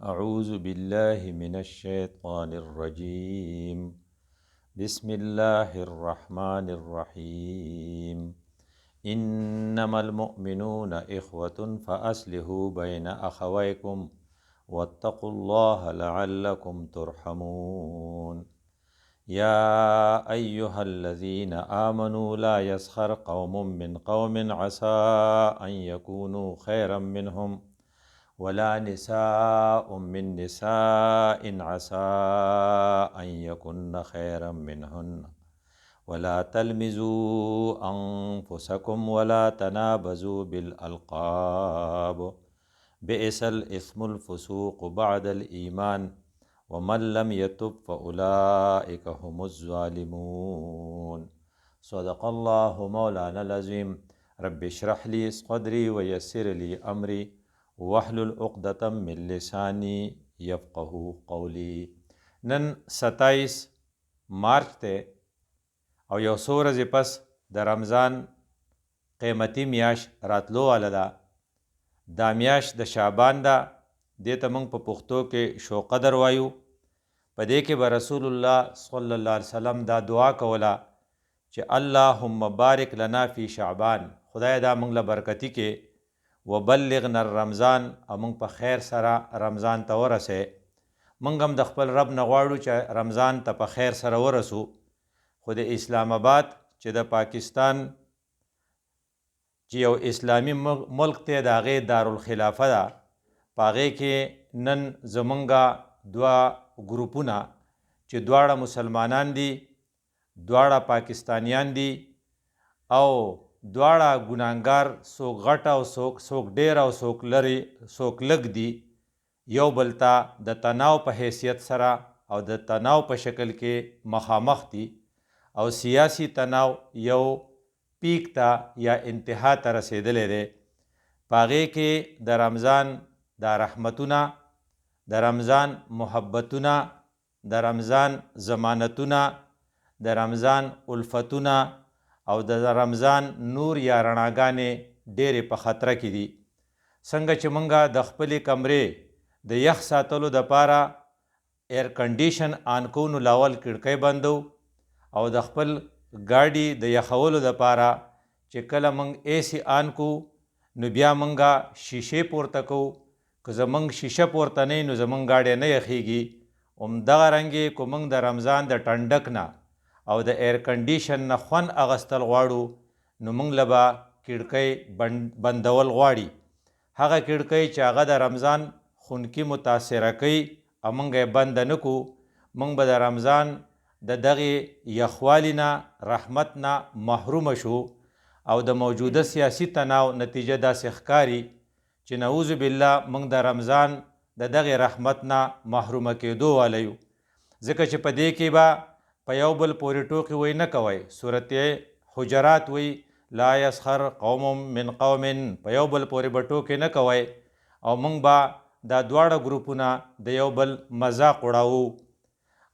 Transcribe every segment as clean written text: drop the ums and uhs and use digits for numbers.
أعوذ بالله من الشيطان الرجيم بسم الله الرحمن الرحيم إنما المؤمنون إخوة فأصلحوا بين أخويكم واتقوا الله لعلكم ترحمون يا أيها الذين آمنوا لا يسخر قوم من قوم عسى أن يكونوا خيرا منهم ولا نساء من نساء عسى أن يكن خيرا منهن ولا تلمزوا أنفسكم ولا تنابزوا بالألقاب بئس الإثم الفسوق بعد الإيمان ومن لم يتب فأولئك هم الظالمون صدق الله مولانا العظيم رب اشرح لي صدري ويسر لي أمري واحلل عقدة من لسانی یفقهوا قولی. نن 27 مارچ ته او یو څو ورځې پس د رمضان قیمتي میاشت راتلو واله ده. دا میاشت د شعبان ده، دې ته موږ په پښتو کې شو قدر وایو. په دې کې به رسول الله صلی الله علیه وسلم دا دعا کوله چې اللهم بارک لنا فی شعبان، خدای دا موږ له برکتي کې وبلغنا الرمضان، او موږ په خیر سره رمضان ته ورسې. موږ هم د خپل رب نه غواړو چې رمضان ته په خیر سره ورسو. خو د اسلام آباد چې د پاکستان چې یو اسلامی ملک ته د هغې دارالخلافه ده، په هغې کې نن زمونږ دوه ګروپونه چې دواړه مسلمانان دي، دواړه پاکستانیان دي او دواړه ګناهګار، څوک غټ او څوک ډیر او څوک لري څوک لږ دي، یو بل ته د تناو په حیثیت سره او د تناو په شکل کې مخامخ دي او سیاسی تناو یو پیک ته یا انتها ته رسیدلی دی. په هغې کې د رمضان دا رحمتونه، د رمضان محبتونه، د رمضان ضمانتونه، د رمضان الفتونه او د رمضان نور یا رڼاګانې ډېرې په خطره کې دي. څنګه چې موږ د خپلې کمرې د یخ ساتلو دپاره ایر کنډیشن آن کوو، نو لاول کړکۍ بندو، او د خپل ګاډي د یخولو دپاره چې کله موږ اے سی آن کوو نو بیا موږ شیشې پورته کوو. که زموږ شیشه پورته نه وي نو زموږ ګاډی نه یخیږي. همدغه رنګې که موږ د رمضان د ټنډک نه او د ایر کنډیشن نه خوند اغستل غواړو نو موږ له به کړکۍ بندول غواړي. هغه کړکۍ چې هغه د رمضان خونکي متاثره کوي او موږ یې بنده نه کړو، موږ به د رمضان د دغې یخوالي نه، رحمت نه محرومه شو او د موجوده سیاسي تناو نتیجه داسې ښکاري چې نعوذ بالله موږ د رمضان د دغې رحمت نه محرومه کېدو والی یو. ځکه چې په دې کې به په یو بل پورې ټوکې وی نه کوئ. صورت حجرات وی لا یسخر قوم من قوم، په یو بل پورې به ټوکې نه کوئ او موږ به دا دواړه ګروپونه د یو بل مذاق وړاوو.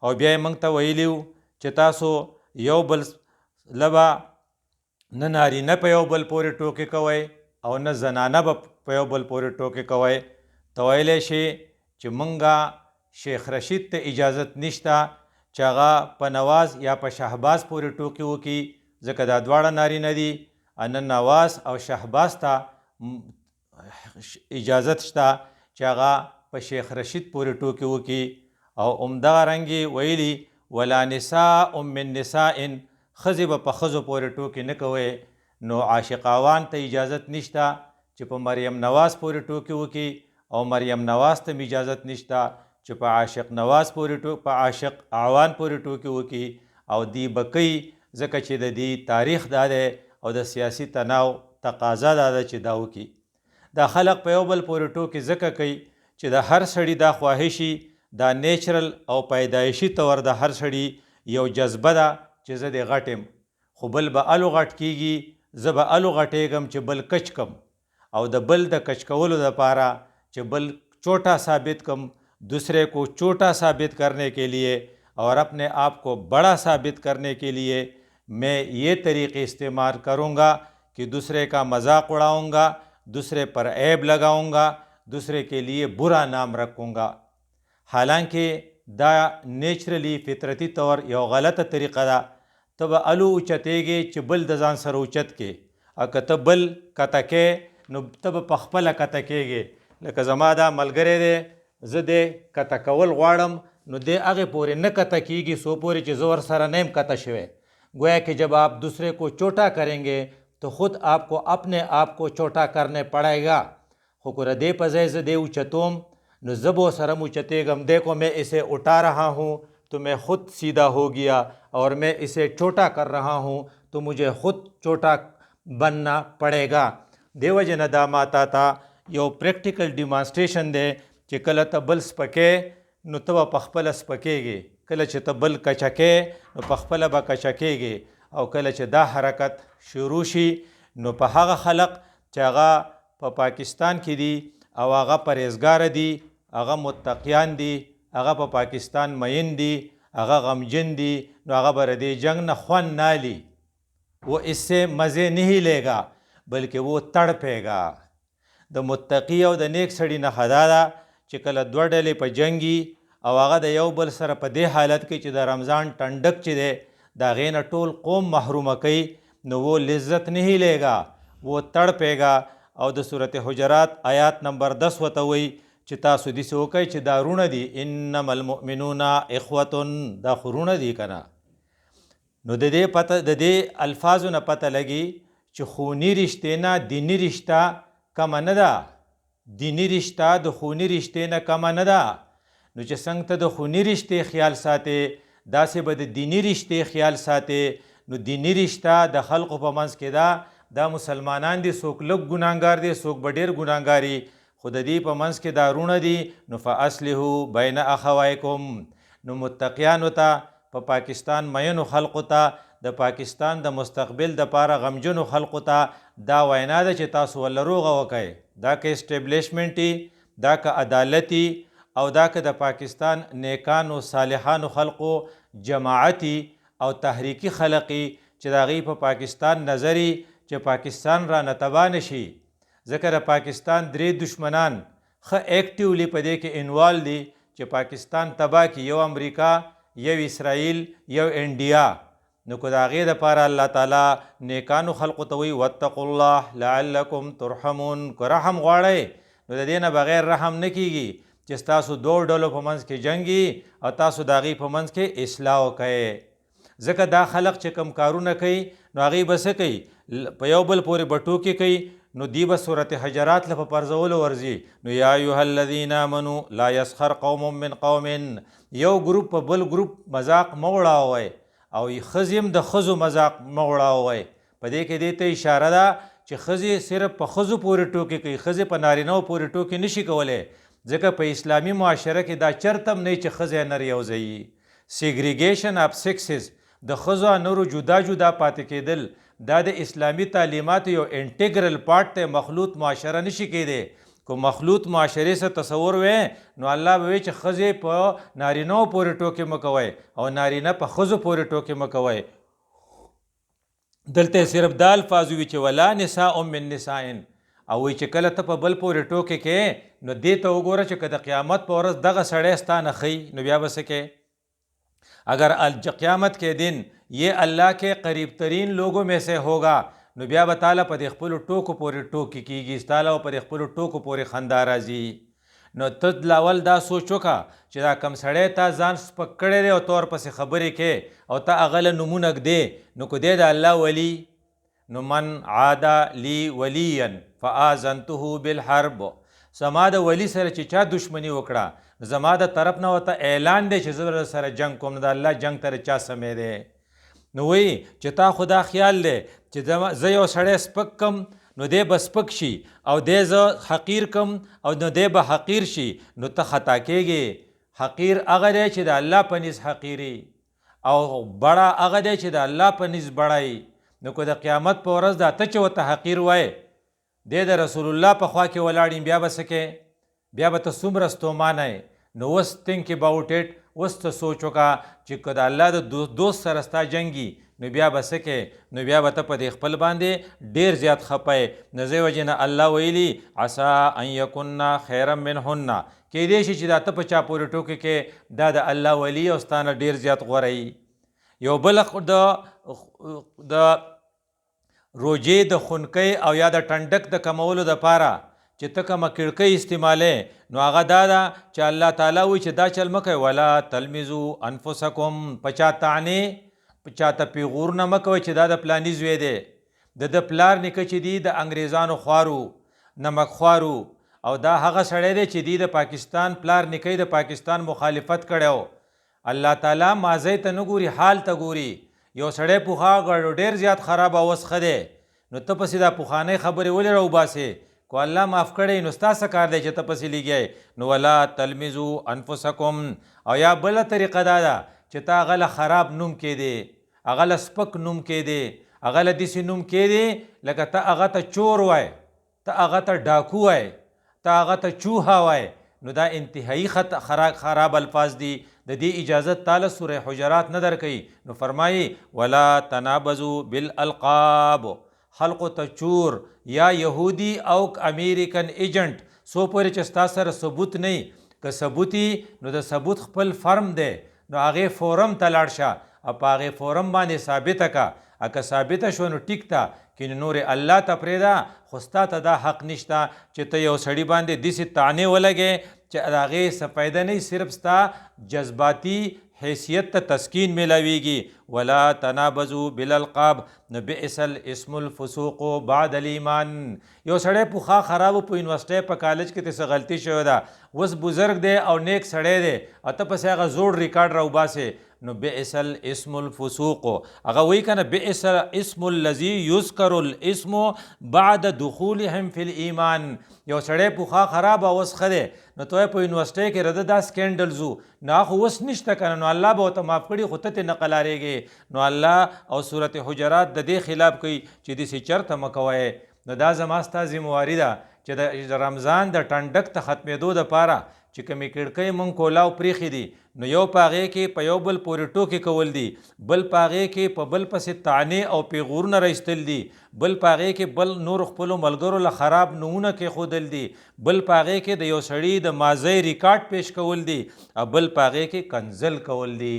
او بیا یې موږ ته ویلي وو چې تاسو یو بل له به نه نارینه په یو بل پورې ټوکې کوئ او نه زنانه به په یو بل پورې ټوکې کوئ. ته ویلی شي چې موږ شیخ رشید ته اجازت نشته چې هغه په نواز یا په شهباز پورې ټوکې وکړي، ځکه دا دواړه نارینه دي. نه نواز او شهباز ته اجازت شته چې هغه په شیخ رشید پورې ټوکې وکړي. او همدغه رنګې ویلي ولا نساء من نساء، ښځې به په ښځو پورې ټوکې نه کوئ. نو عاشق اعوان ته اجازت نشته چې په مریم نواز پورې ټوکې وکړي، او مریم نواز ته اجازت نشته چې په عاشق نواز پورې په عاشق اعوان پورې ټوکې وکړي. او دی به کوي ځکه چې د دې تاریخ دا دی او د سیاسي تناو تقاضا دا ده چې دا وکړي. دا خلق په یو بل پورې ټوکې ځکه کوي چې د هر سړي دا خواهشي، دا نیچرل او پیدایشي طور د هر سړي یو جذبه ده چې زه دې غټ یم، خو بل به الو غټ کیږي، زه به الو غټېږم چې بل کچ کم، او د بل د کچ کولو دپاره چې بل چوٹا ثابت کم، दूसरे को छोटा साबित करने के लिए और अपने आप को बड़ा साबित करने के लिए मैं ये तरीक़े इस्तेमाल करूँगा कि दूसरे का मजाक उड़ाऊँगा, दूसरे पर ऐब लगाऊँगा, दूसरे के लिए बुरा नाम रखूँगा। हालांकि دا نیچرلی فطرتی طور یو غلطه طریقه ده. ته به الو اوچتېږې چې بل د ځان سره اوچت کې، او که ته بل کته کې نو ته به پخپله کته کېږې. لکه زما دا ملګری دی، زه دی کته کول غواړم نو دی هغې پورې نه کته کېږي څو پورې چې زه ورسره نه یم کته شوی. گویا کہ جب آپ دوسرے کو چوٹا کریں گے تو خود آپ کو اپنے آپ کو چوٹا کرنے پڑے گا. خو که دې په ځای زه دی اوچتوم نو زه به ورسره اوچتېږم. دیکھو میں اسے اٹھا رہا ہوں تو میں خود سیدھا ہو گیا، اور میں اسے چوٹا کر رہا ہوں تو مجھے خود چوٹا بننا پڑے گا. دیو جن دا ماتا تا یو پریکټیکل ډیمانسټریشن دی چې کله ته بل سپکې نو ته به پخپله سپکېږې، کله چې ته بل کچکې نو پخپله به کچکېږې. او کله چې دا حرکت شروع شي نو په هغه خلق چې هغه په پاکستان کې دي او هغه پرهیزګاره دي، هغه متقیان دي، هغه په پاکستان مین دي، هغه غمجن دي، نو هغه به د دې جنگ نه خوند نه لی، وہ اس سے مزے نہیں لے گا بلکہ وہ تڑپے گا. د متقی او د نیک سړي نښه دا ده چې کله دوه ډلې په جنګي او هغه د یو بل سره په دې حالت کې چې د رمضان ټنډک چې دی د هغې نه ټول قوم محرومه کوي نو وہ لذت نہیں لے گا، وہ تڑپے گا. او د صورت حجرات آیات نمبر 10 ورته وایي چې تاسو داسې وکئ چې دا رونه دي، انما المؤمنون اخوة، دا خو رونه دي که نه. نو د دې الفاظو نه پته لګي چې خوني رشتې نه دیني رشته کمه نه ده، دیني رشته د خوني رشتې نه کمه نه ده. نو چې څنګه ته د خوني رشتې خیال ساتې داسې به د دیني رشتې خیال ساتې. نو دیني رشته د خلقو په منځ کې ده، دا مسلمانان دي، څوک لږ ګناهګار دي، څوک به ډېر ګناهګاري، خو د دې په منځ کې دا رونه دي. نو فاصلحوا بین اخویکم. نو متقیانو ته، په پاکستان مینو خلقو ته، د پاکستان د مستقبل دپاره غمجنو خلقو ته دا وینا ده چې تاسو ولله روغه وکئ. دا که اسټیبلیشمنټي، دا که عدالتي، او دا که د پاکستان نیکانو صالحانو خلقو جماعتي او تحریکي خلقي چې د هغوی په پاکستان نظري چې پاکستان را نتبا نشي. ځکه د پاکستان 3 دشمنان ښه ایکټیولی په دې کې انوالو دي چې پاکستان تبا کړي، یو امریکا، یو اسرائیل، یو انډیا. نو که د هغې دپاره الله تعالی نیکانو خلقو ته وایي واتقوا الله لعلکم ترحمون، که رحم غواړئ نو د دې نه بغیر رحم نه کیږي چې ستاسو دوه ډلو په منځ کې جنګي او تاسو د هغې په منځ کې اصلاح وکئ. ځکه دا خلق چې کم کارونه کوي نو هغوی به څه کوي، په یو بل پورې به ټوکې کوي. نو دی به صورت حجرات له په پرځولو ورځي. نو یا ایها الذین آمنوا لا یسخر قوم من قوم، یو ګروپ په بل ګروپ مذاق مه وړاوئ، او ښځې هم د ښځو مذاق مه وړاوئ. په دې کې دې ته اشاره ده چې ښځې صرف په ښځو پورې ټوکې کوي، ښځې په نارینهو پورې ټوکې نشي کولی. ځکه په اسلامي معاشره کې دا چرته هم نه چې ښځې نر یو ځای وي. سیګریګیشن اف سیکسز، د ښځو نرو جدا جدا پاتې کېدل، دا د اسلامی تعلیماتو یو انټیګرل پارټ ته. مخلوط معاشره نشي کېدی. که مخلوط معاشرې سره تصور وی نو الله به وی چې ښځې په نارینهو پورې ټوکې مه کوئ او نارینه په ښځو پورې ټوکې مه کوئ. دلته صرف دا الفاظ وي چې ولا نساء من نساء، او وی چې کله ته په بل پورې ټوکې کې نو دې ته وګوره چې که د قیامت په ورځ دغه سړی ستا نه ښیي نو بیا به څه کې. اگر قیامت کے دن یہ اللہ کے قریب ترین لوگوں میں سے ہوگا نو بیا به تعالی په دې خپلو ټوکو پورې ټوکې کېږي، تعالی به په دې خپلو ټوکو پورې خندا راځي. نو ته لاول دا سوچ وکړه چې دا کم سړی تا ځان سپک کړی دی او ته ورپسې خبرې کې او ته هغه له نومونه ږدې، نو که دی د الله ولی نو من عادا لی ولیا فآذنته بالحرب، زما د ولی سره چې چا دشمني وکړه زما د طرف نه ورته اعلان دی چې زه سره جنگ کوم، نو د الله جنگ ته چا سمی دی. نو وایي چې تا خدا خیال دی چې زه یو سړی سپک کم نو دی به سپک شي او دی زه حقیر کم او نو دی به حقیر شي، نو ته خطا کېږې. حقیر هغه دی چې د الله په نس حقیري، او بړه هغه دی چې د الله په نس بړی. نو که د قیامت په ورځ دا ته چې ورته حقیر وایې دی د رسول الله په خوا کې ولاړ بیا به څه کې، بیا به ته څومره ستومانه یې. نو اوس think about it. اوس ته سوچ وکړه چې که د الله د دوست سره ستا جنګي نو بیا به څه کې، نو بیا به ته په دې خپل باندې ډېر زیات خپه یې. نو دې وجې نه الله ویلي عسا ان یکن خیرا منهن، کیدای شي چې دا ته په چا پورې ټوکې کې دا د الله ولی او ستا نه ډېر زیات غوره وي. یو بل د روجې د خنکۍ او یا د ټنډک د کمولو دپاره چې ته کومه کړکۍ استعمالې نو هغه دا ده چې الله تعالی وایي چې دا چل مه کوئ، ولا تلمزو انفسکم، په چا طعنې په چاته پیغور نه مه کوئ چې دا د پلاني زوی دی، د پلار نیکه چې دی د انګریزانو خوارو نمک خوارو، او دا هغه سړی دی چې دی د پاکستان پلار نیکه د پاکستان مخالفت کړی. الله تعالی ماضی ته نه ګوري، حال ته ګوري. یو سړی پوخا ډېر زیات خراب اوس ښه دی نو ته پسې دا پوخانۍ خبرې ولې راوباسې؟ کو الله معاف کړی نو ستا څه کار دی چې ته پسې لګیای؟ نو ولا تلمزو انفسکم. او یا بله طریقه دا ده چې ته هغه له خراب نوم کېدې، هغه له سپک نوم کېدې، هغه له داسې نوم کېدې لکه ته هغه ته چور وای، ته هغه ته ډاکو وای، ته هغه ته چوها وای. نو دا انتهایی خراب الفاظ دي. د دې اجازت تعالی سوره حجرات نه درکوي. نو فرمایي ولا تنابزو بالالقاب، خلقو ته چور یا یهودي او امریکن ایجنټ سو پورې چې ستا سره ثبوت نه وي، که ثبوت نو د ثبوت خپل فرم دی نو هغې فورم ته لاړ شه او په هغې فورم باندې ثابته که، که ثابته شوه نو ټیک ته، که نورې الله ته پرېږده. خو ستا ته دا حق نشته چې ته یو سړي باندې داسې طعنې ولګې چې د هغې څه فایده نه وي، صرف ستا جذباتي حیثیت ته تسکین میلاویږي. ولا تنابزو بالالقاب، نو بئس الاسم الفسوق بعد الایمان. یو سړی پوخا خراب په یونیورسټۍ په کالج کې ته څه غلطي شوې ده، اوس بزرګ دی او نیک سړی دی او ته پسې هغه زوړ ریکارډ راوباسې، نو بئس الاسم الفسوق. هغه وایي که نه بئس اسم الذي یذکر الاسم بعد دخولهم فی الایمان. یو سړی پوخا خراب اوس ښه دی نو ته په یونیورسټۍ کې رده دا سکینډلز وو، نو هغه اوس نشته که نه، نو الله به ورته معاف کړي، خو ته ترې نه قلاریږې. نو الله او صورت حجرات د دې خلاف کوي چې داسې چرته مه کوئ. نو دا زما ستا ذمواري ده چې د رمضان د ټنډک ته ختمېدو دپاره چې کومې کړکۍ مونږ کولاو پرېښې دي نو یو په هغې کې په یو بل پورې ټوکې کول دي، بل په هغې کې په بل پسې طعنې او پیغورونه رایستل دي، بل په هغې کې بل نور خپلو ملګرو له خراب نومونه کېښودل دي، بل په هغې کې د یو سړي د ماضی ریکارډ پیش کول دي، او بل په هغې کې کنزل کول دي.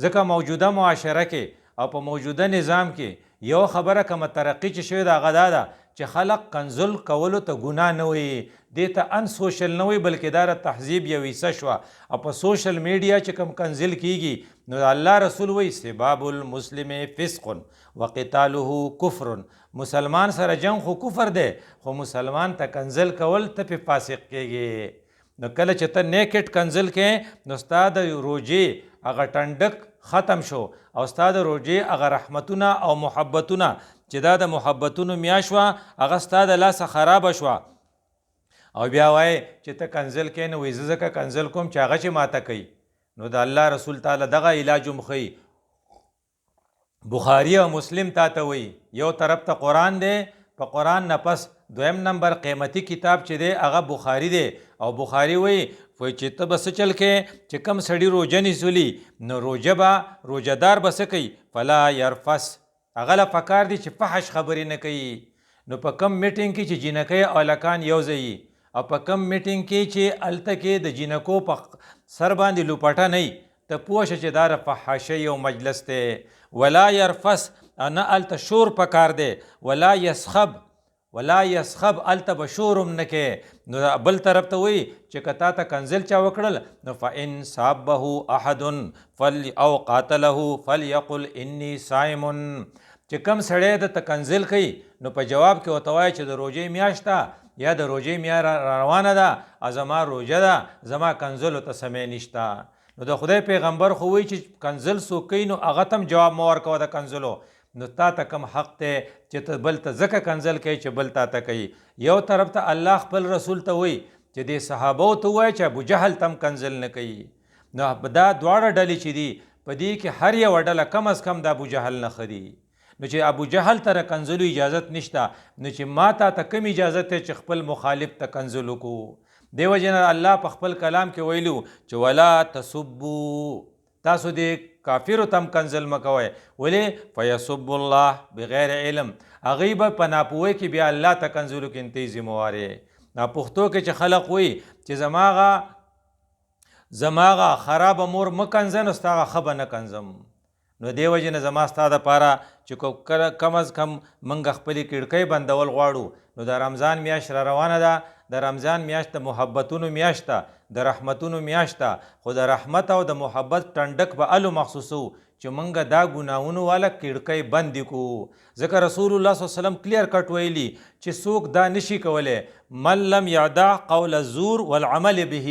ځکه موجوده معاشره کې او په موجوده نظام کې یو خبره کومه ترقي چې شوې ده هغه دا ده چې خلق کنزل کولو ته ګناه نه وي، دې ته ان سوشل نه وي، بلکې دا تهذیب یو حصه شوه. او په سوشل میډیا چې کوم کنزل کیږي نو الله رسول وایي سباب المسلم فسق وقتاله کفر. مسلمان سره جنگ خو کفر دی، خو مسلمان ته کنزل کول ته پې فاسق کیږي. نو کله چې ته نیکټ کنزل کې نو ستا د روجې هغه ټنډک ختم شو او ستا د روجې هغه رحمتونه او محبتونه چې دا د محبتونو میاشت وه هغه ستا د لاسه خرابه شوه. او بیا وایې چې ته کنزل کې نو وایي زه ځکه کنزل کوم چې هغه چې ماته کوي. نو د الله رسول تعالی دغه علاج هم ښیي. بخاري او مسلم تا ته وایي یو طرف ته قرآن دی، په قرآن نه پس دویم نمبر قیمتي کتاب چې دی هغه بخاري دی. او بخاري وایي چې ته به څه چل کې چې کم سړي روژه نیسولي نو روژه به روژهدار به څه کوي فلا یرفس، هغه له پکار دی چې فحش خبرې نه کوي. نو په کم میټینګ کې چې جینکۍ او هلکان یو ځای او په کم میټینګ کې چې هلته کې د جینکو په سر باندې لوپټه نه وي ته پوه شه چې دا د فحاشۍ یو مجلس دی. ولا یرفس، نه هلته شور پکار دی. ولا یسخب، ولا یسخب هلته به شور هم نه کوې. نو بل طرف ته وایي چې که تا ته کنزل چا وکړل نو فإن صابه احد او قاتله فلیقل انی صائم. چې کم سړی د ته کنزل کوي نو په جواب کې ورته وایي چې د روژې میاشت ده یا د روژې میاشت روانه ده او زما روژه ده، زما کنزلو ته سمې نشته. نو د خدای پیغمبر خو وایي چې کنزل څوک کوي نو هغه ته هم جواب مه ورکوه د کنزلو. نو تا ته کم حق دی چې ته بل ته ځکه کنزل کوي چې بل تا ته کوي. یو طرف ته الله خپل رسول ته وایي چې دې صحابو ته وایي چې ابوجهل ته هم کنزل نه کوي. نو دا دواړه ډلې چې دي په دې کې هر یوه ډله کم از کم د ابوجهل نه ښه دي. نو چې ابوجهل ته د کنزلو اجازت نشته نو چې ما تا ته کوم اجازت دی چې خپل مخالف ته کنزل وکړو. دیو جن الله په خپل کلام کې ویلو چې ولا تسبوا، تاسو دې کافرو تم کنزل مکوئ. ولې؟ فیسب الله بغیر علم، هغوی به په ناپوهۍ کې بیا الله ته کنزلو کې انتې ذموار یې. دا پښتو کې چې خلق وایي چې زماغه خرابه مور مه کنزه نو ستا هغه ښه به نه کنزم. نو دې وجې نه زما ستا دپاره چې کم از کم موږ خپلې کړکۍ بندول غواړو نو د رمضان میاشت را روانه ده. د رمضان میاشت د محبتونو میاشت ده، د رحمتونو میاشت ده، خو د رحمت او د محبت ټنډک به الو مخصوصو چې موږ دا ګناهونو والا کړکۍ بندې کړو. ځکه رسول الله صلی الله علیه وسلم کلیر کټ ویلي چې څوک دا نشي کولی من لم یدع قول الزور والعمل به،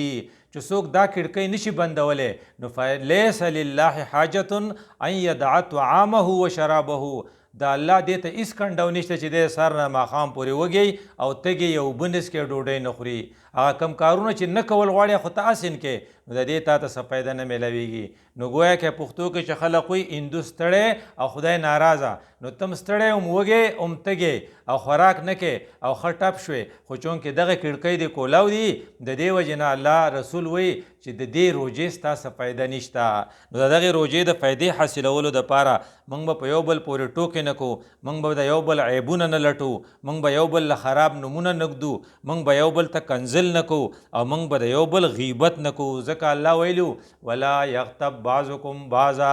چې څوک دا کړکۍ نشي بندولی نو فلیس لله حاجة ان یدع طعامه وشرابه، د الله دې ته هېڅ کنډو نشته چې دی سر نه ماښام پورې وږی او تږی یو بنس کې ډوډۍ نه خوري. هغه کم کارونه چې نه کول غواړي خو ته اسین کې نو د دې تا ته څه فایده نه میلاویږي. نو گویا کې پښتو کې چې خلق وایي هندو ستړی او خدای ناراضه، نو تم ستړی هم وږی هم تږی او خوراک نه کې او ښه ټپ شوې، خو چونکې دغه کړکۍ دې کولاو دي د دې وجې نه الله رسول وایي چې د دې روژې ستا څه فایده نشته. نو د دغې روژې د فایدې حاصلولو دپاره موږ به په یو بل پورې ټوکې نه کوو، موږ به د یو بل عیبونه نه لټو، موږ به یو بل له خراب نومونه نه ږدو، موږ به یو بل ته کنزل نه کوو او موږ به د یو بل غیبت نه کوو. ځکه الله ویلو ولا یغتب بعضکم بعضا،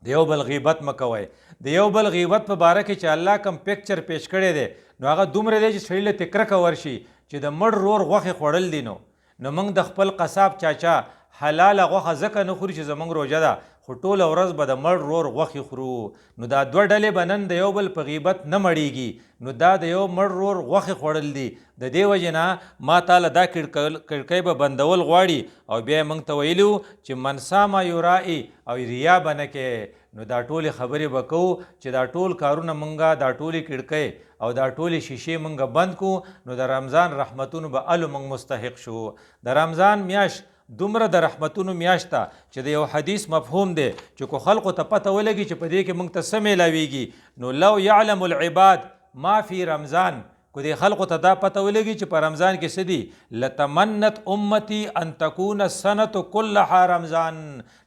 د یو بل غیبت مه کوئ. د یو بل غیبت په باره کې چې الله کم پکچر پیش کړی دی نو هغه دومره دی چې سړي له تې کرکه ورشي چې د مړ رور غوښې خوړل دي. نو موږ د خپل قصاب چاچا حلاله غوښه ځکه نه خوري چې زموږ روژه ده، خو ټوله ورځ به د مړ رور غوښې خورو. نو دا دوه ډلې به نن د یو بل په غیبت نه مړیږي، نو دا د یو مړ رور غوښې خوړل دي. د دې وجې نه ما تاله دا کړکۍ به بندول غواړي او بیا یې موږ ته ویلي چې من سامه یرائي او ریا به نه کې. نو دا ټولې خبرې به کوو چې دا ټول کارونه موږ دا ټولې کړکۍ او دا ټولې شیشې موږ بند کړو نو د رمضان رحمتونو به الو موږ مستحق شو. د رمضان میاشت دومره د رحمتونو میاشت ته چې د یو حدیث مفهوم دی چې کو خلقو ته پته ولګي چې په دې کې موږ ته څه میلاویږي نو لو یعلم العباد ما فی رمضان، کو دې خلقو ته دا پته ولګي چې په رمضان کې څه دي لتمنت امتی ان تکون السنة کلها رمضان،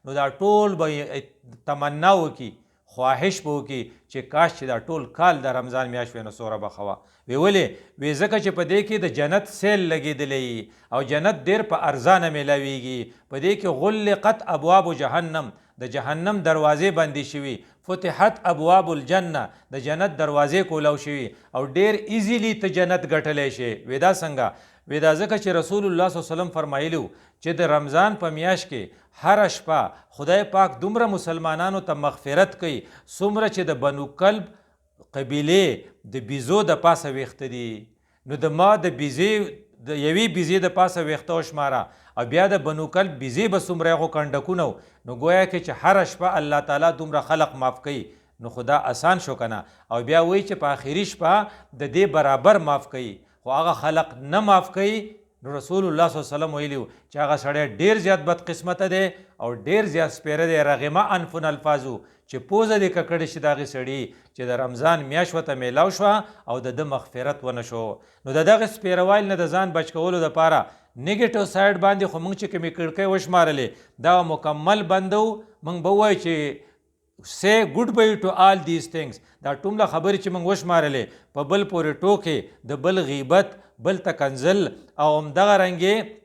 نو دا ټول به تمنا وکړي، خواهش به وکړي چې کاش چې دا ټول کال د رمضان میاشت وی نو څومره به ښه وه. وی ولې؟ وی ځکه چې په دې کې د جنت سیل لګېدلی او جنت ډېر په ارزانه میلاویږي. په دې کې غلقت ابواب جهنم، د جهنم دروازې بندې شوي، فتحت ابواب الجنه، د جنت دروازې کولاو شوي او ډېر ایزیلی ته جنت ګټلی شي. وی دا څنګه؟ وی دا ځکه چې رسول الله صلی الله علیه وسلم فرمایلي چې د رمضان په میاشت کې هره شپه خدای پاک دومره مسلمانانو ته مغفرت کوي څومره چې د بنو کلب قبیلې د بیزو د پاسه ویښته دي. نو د ما د بیزې د یوې بیزې د پاسه ویښته وشماره او بیا د بنو کلب بیزې به څومره هغو کنډکونه نو گویا کې چې هره شپه الله تعالی دومره خلق معاف کوي نو خدا آسان شو کنه. او بیا وایي چې په آخري شپه د دې برابر معاف کوي، خو هغه خلق نه معاف کوي. نو رسول الله صلی الله علیه وسلم ویلي چې هغه سړی ډېر زیات بدقسمته دی او ډېر زیات سپیره دی. رغمه انفن الفاظو چې پوزه دې ککړې شي د هغې سړي چې د رمضان میاشت ورته میلاو شوه او د ده مغفرت ونه شو. نو د دغې سپیروایل نه د ځان بچ کولو دپاره نیګیټیو سایډ باندې خو موږ چې کومې کړکۍ وشمارلې دا مکمل بندو. موږ به ووایو چې say goodbye to all these things، دا ټومله خبرې چې موږ وشمارلې په بل پورې ټوکې، د بل غیبت، بل تکنزل او همدغه رنګې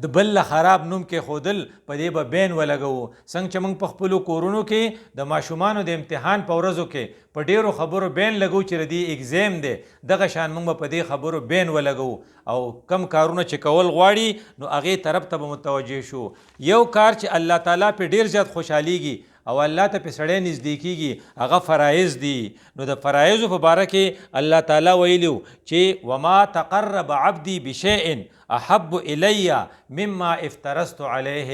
د بل له خراب نوم کې خودل په دې به بین ولګوو. څنګه چې موږ په خپلو کورونو کې د ماشومانو د امتحان په ورځو کې په ډېرو خبرو بین لګو چې ردی اگزام دی، دغه شان موږ په دې خبرو بین ولګو او کم کارونه چې کول غواړي نو هغې طرف ته به متوجه شو. یو کار چې الله تعالی پې ډېر زیات خوشحالیږي او الله ته پې سړی نږدې کېږي هغه فرایض دي. نو د فرایضو په باره کې الله تعالی ویلي چې وما تقرب عبدي بشیء احب الی مما افترضت علیه،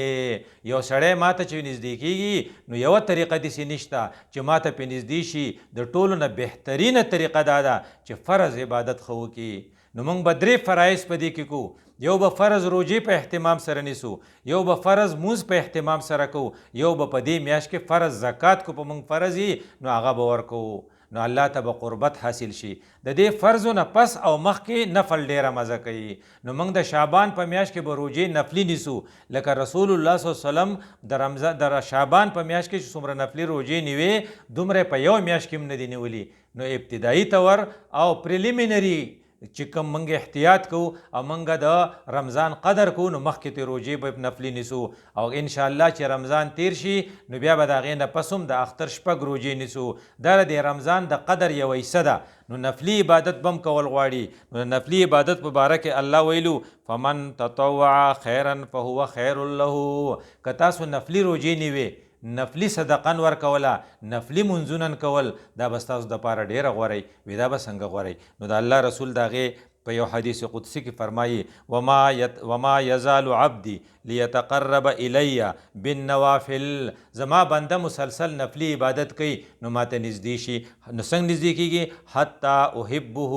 یو سړی ماته چې نږدې کېږي نو یوه طریقه داسې نشته چې ماته پې نږدې شي، د ټولو نه بهترینه طریقه دا ده چې فرض عبادت ښه وکړي. نو موږ به 3 فرایض په دې کې کوو. یو به فرض روجې په اهتمام سره نیسو، یو به فرض مونځ په اهتمام سره کوو، یو به په دې میاشت کې فرض زکات کو په موږ فرض یي نو هغه به ورکوو. نو الله ته به قربت حاصل شي. د دې فرضو نه پس او مخکې نفل ډیره مزه کوي. نو موږ د شعبان په میاشت کې به روژې نفلي نیسو لکه رسول الله صلی الله علیه وسلم د شعبان په میاشت کې چې څومره نفلي روژې نیوې دومره په یو میاشت کې هم نه دي نیولي. نو ابتدایي طور او پریلیمینري چې کوم موږ احتیاط کوو او موږ د رمضان قدر کوو نو مخکې ترې روژې به نفلي نیسو او انشاءالله چې رمضان تیر شي نو بیا به د هغې نه پس هم د اختر 6 روژې نیسو. دا د رمضان د قدر یوه حصه ده. نو نفلي عبادت به هم کول غواړي. نو د نفلي عبادت په باره کې الله ویلو فمن تطوع خیرا فهو خیر له. که تاسو نفلي روژې نیوې نفلي صدقه ورکوله نفلي منځونه کول دا به ستاسو دپاره ډېره غوره وي. دا به څنګه غوره؟ نو د الله رسول د هغې په یو حدیث قدسی کې فرمایي وما یزال عبدی لیتقرب الی بالنوافل. زما بنده مسلسل نفلی عبادت کوي نو ماته نږدې شي. نو څنګه نږدې کیږي؟ حتی احبه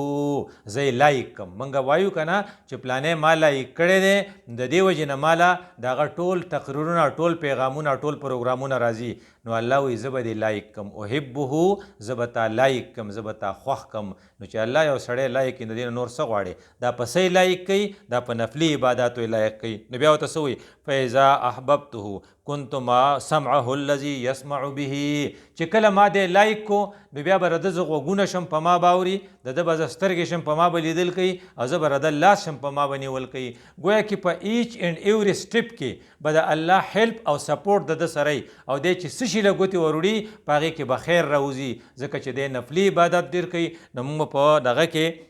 زه یې لایق کم. موږ وایو که نه چې پلانې ما لایق کړی دی د دې وجې نه ماله د هغه ټول تقریرونه ټول پیغامونه ټول پروګرامونه راځي. نو الله وایي زه به دې لایق کم. احبه زه به تا لایق کم زه به تا خوښ کم. نو چې الله یو سړی لایق کړي د دې نه نور څه غواړي؟ دا په څه لایق کوي؟ دا په نفلي عباداتو لایق کوي. نو بیا ورته څه وایي؟ فاذا احببته كنت ما سمعه الذي يسمع به. چې کله ما دې لایق کو نو بیا به رده زه غوږونه شم په ما به اوري د ده به زه سترګې شم په ما به لیدل کوي او زه به رده لاس شم په ما به نیول کوي. ګویا کې په ایچ اینډ ایوری سټپ کې به د الله هیلپ او سپورټ د ده سره او دی چې څه شي له ګوتې وروړي په هغې کې به خیر راوځي ځکه چې دی نفلي عبادت ډېر کوي. نو موږ په دغه کې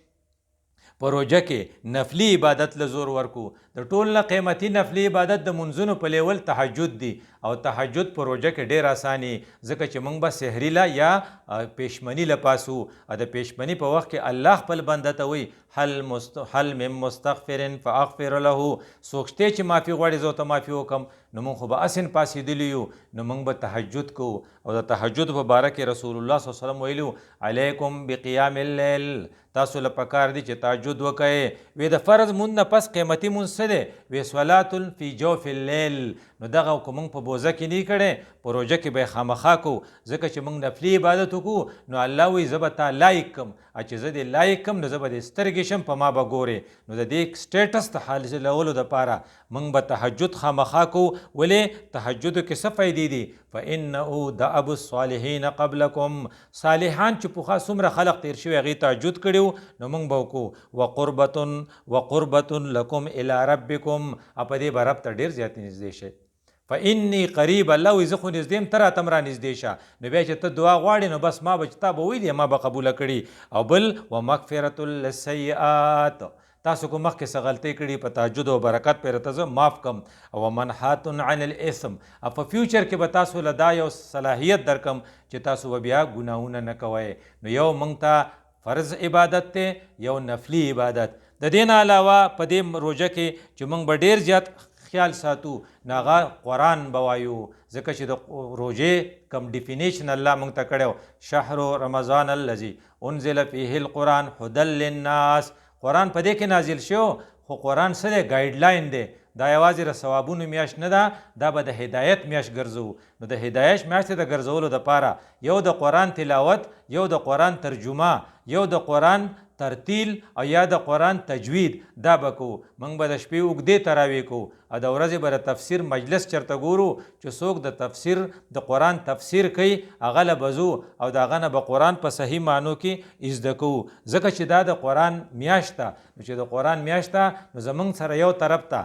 په روژه کې نفلي عبادت له زور ورکو. د ټول نه قیمتي نفلي عبادت د منځونو په لیول تهجد دی او تهجد په روژه کې ډېر اساني ځکه چې موږ به سحري له یا پیشمني له پاسو او د پیشمني په وخت کې الله خپل بنده ته وایي هل من مستغفر فاغفر له. څوک شته چې معافي غواړي زه ورته معافي وکړم. نو موږ خو به اسن پاسېدلي یو نو موږ به تهجد کوو او د تهجد په باره کې رسول الله صلی الله علیه وسلم ویلو علیکم بقیام اللیل. تاسو له پکار دي چې تهجد وکړئ. وی د فرض مونځ نه پس قیمتي مونځ څه دی؟ وی صلات فی جوف اللیل. نو دغه که موږ په بوزه کې نه کړی په روژه کې به یې خامخا کوو ځکه چې موږ نفلي عبادت وکړو. نو الله وایي زه به تا لایق کم. چې زه دې لایق کم نو زه به دې سترګې شم په ما به ګورې. نو د دې سټیټس ته حاصلولو دپاره موږ به تهجد خامخا کوو. ولې تهجدو کې څه فایدې دي؟ فانه دأب الصالحین قبلکم. صالحان چې پخوا څومره خلق تیر شوي هغې تهجد کړي نو موږ به وکړو. وقربة لکم الی ربکم. په دې به رب ته ډېر زیات نږدې شئ. فانی قریب. الله وایي زه خو نږدې یم ته راته هم را نږدې شه. نو بیا چې ته دعا غواړې نو بس ما به چې تا به ویلې ما به قبوله کړي. او بل ومغفرة للسیئات. تاسو کو مخکې څه غلطۍ کړي په تهجد او برکت پرې ته زه معاف کم. او منحات عن الاثم. په فیوچر کې به تاسو له دا یو صلاحیت درکم چې تاسو به بیا ګناهونه نه کوئ. نو یو موږ ته فرض عبادت دی یو نفلي عبادت. د دې نه علاوه په دې روژه کې چې موږ به ډېر زیات خیال ساتو نو هغه قرآن به وایو ځکه چې د روژې کم ډیفینیشن الله موږ ته کړی شهر رمضان الذي انزل فیه القرآن هدى للناس. قرآن په دې کې نازل شو خو قرآن څه دی؟ ګایډلاین دی. دا یوازې د ثوابونو میاشت نه ده دا به د هدایت میاشت ګرځو. نو د هدایت میاشت د ګرځولو دپاره یو د قرآن تلاوت یو د قرآن ترجمه یو د قرآن ترتیل او یا د قرآن تجوید دا به کوو. موږ به د شپې اوږدې تراویح کوو او د ورځې به د تفسیر مجلس چېرته ګورو چې څوک د تفسیر د قرآن تفسیر کوي هغه له به ځو او د هغه نه به قرآن په صحیح معنو کې زده کوو ځکه چې دا د قرآن میاشت ده. نو چې د قرآن میاشت ده نو زموږ سره یو طرف ته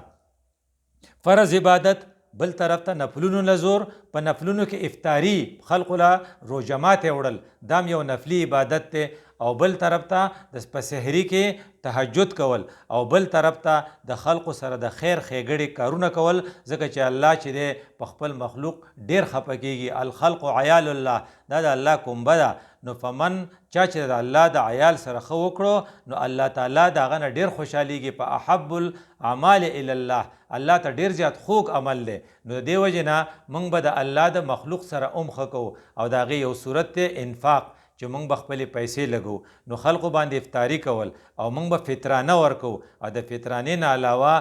فرض عبادت بل طرف ته نفلونو له زور. په نفلونو کې افطاري خلقو له روژه ماتې وړل دا یو نفلي عبادت دی. او بل طرف ته د په سحري کې تهجد کول او بل طرف ته د خلقو سره د خیر ښېګړې کارونه کول ځکه چې الله چې دی په خپل مخلوق ډېر خفه کېږي. الخلق عیال الله دا د الله کومبه ده. نو فمن چا چې د الله د عیال سره ښه وکړو نو الله تعالی د هغه نه ډېر خوشحالېږي. په احب الاعمال الی الله الله ته ډېر زیات خوږ عمل دی. نو د دې وجې نه موږ به د الله د مخلوق سره ښه کوو او د هغې یو صورت دی انفاق چې موږ به خپلې پیسې لګو. نو خلقو باندې افطاري کول او موږ به فطرانه ورکو او د فطرانې نه علاوه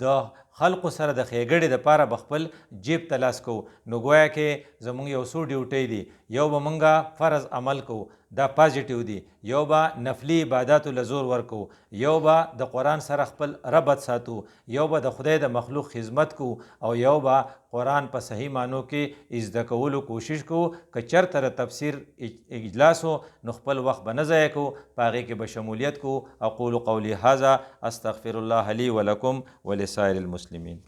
د خلقو سره د ښېګړې دپاره به خپل جیب ته لاس کوو. نو ګویا کې زموږ یو څو ډیوټۍ دي. یو به موږ فرض عمل کوو دا پازیټیو دي. یو به نفلي عباداتو له زور ورکو، یو به د قرآن سره خپل ربط ساتو، یو به د خدای د مخلوق خدمت کو، او یو به قرآن په صحیح معنو کې زده کولو کوشش کو. که چېرته د تفسیر اجلاس نو خپل وخت به نه ضایع کو، په هغې کې به شمولیت کو. اقول قولی هذا استغفر الله لي ولکم ولسائر المسلمین.